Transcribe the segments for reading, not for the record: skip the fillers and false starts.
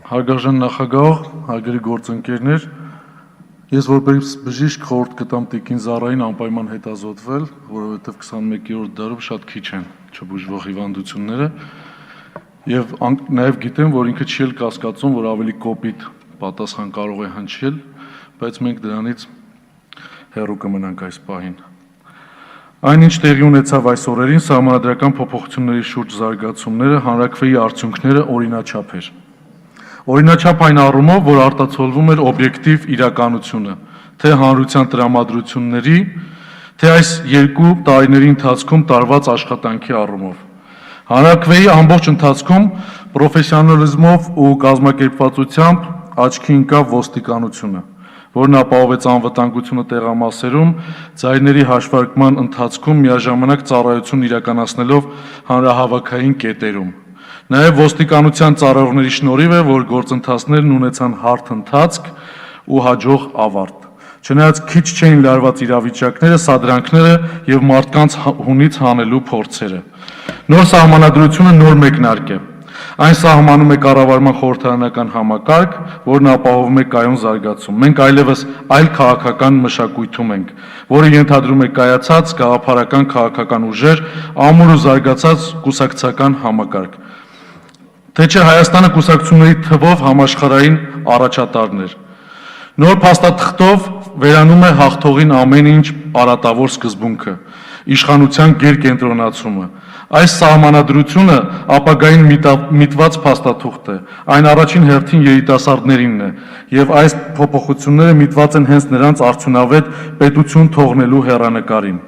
Հարգարժան նախագահ, հարգելի գործընկերներ, ես որպես բժիշկ խորհուրդ կտամ Տիկին Զարային անպայման հետազոտվել, որովհետև 21-րդ դարում շատ քիչ են չբուժվող հիվանդությունները, եւ նաեւ գիտեմ, որ ինքը չի էլ կասկածում, որ ավելի կոպիտ պատասխան կարող է հնչել, բայց մենք դրանից հեռու կմնանք այս պահին։ Այնինչ տեղի ունեցավ այս օրերին սահմանադրական փոփոխությունների շուրջ զարգացումները, հանրաքվեի արդյունքները օրինաչափ էր։ Օրինաչափ այն առումով, որ արտացոլվում էր օբյեկտիվ իրականությունը, թե հանրության տրամադրությունների, թե այս երկու տարիների ընթացքում տարված աշխատանքի առումով։ Հանրաքվեի ամբողջ ընթացքում պրոֆեսիոնալիզմով ու կազմակերպվածությամբ աչքի ընկավ ոստիկանությունը, որն ապահովեց անվտանգությունը տեղամասերում, ձայների հաշվարկման ընթացքում միաժամանակ ծառայություն իրականացնելով հանրահավաքային կետերում։ Նաև ոստիկանության ծառայողների շնորհիվ է, որ գործընթացներն ունեցան հարթ ընթացք ու հաջող ավարտ։ Չնայած քիչ չէին լարված իրավիճակները, սադրանքները եւ մարդկանց հունից հանելու փորձերը։ Նոր սահմանադրությունը նոր մեկնարկ է։ Այն սահմանում է կառավարման խորհրդարանական համակարգ, որն ապահովում է կայուն զարգացում։ Մենք այլևս այլ քաղաքական մշակույթում ենք, որը ենթադրում է կայացած գաղափարական քաղաքական ուժեր, ամուր ու զարգացած կուսակցական համակարգ։ Թե չէ Հայաստանը կուսակցությունների թվով համաշխարհային առաջատարն էր։ Նոր փաստաթղթով վերանում է հաղթողին ամեն ինչ արատավոր սկզբունքը, իշխանության գերկենտրոնացումը։ Այս սահմանադրությունը ապագային միտված փաստաթուղթ է, այն առաջին հերթին երիտասարդներինն է, եւ այս փոփոխությունները միտված են հենց նրանց արդյունավետ պետություն թողնելու հեռանկարին։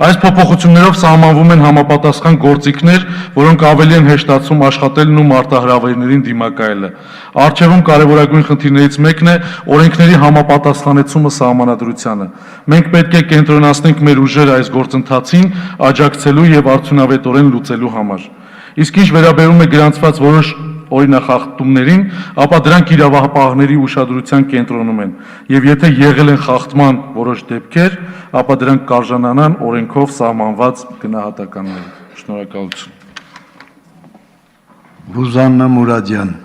Այս փոփոխություններով սահմանվում են համապատասխան գործիքներ, որոնք ավելի են հեշտացում աշխատելն ու մարտահրավերներին դիմակայելը։ Առջևում կարևորագույն խնդիրներից մեկն է օրենքների համապատասխանեցումը սահմանադրությանը։ Մենք պետք է կենտրոնացնենք մեր ուժերը այս գործընթացին աջակցելու եւ արդյունավետորեն լուծելու համար։ Իսկ ինչ վերաբերում է գրանցված որոշ օրինախախտումներին, ապա դրանք իրավապահների ուշադրության կենտրոնում են, եւ եթե եղել են խախտման որոշ դեպքեր, ապա դրանք կարժանանան օրենքով սահմանված գնահատականների։ Շնորհակալություն։ Բուզաննա Մուրադյան։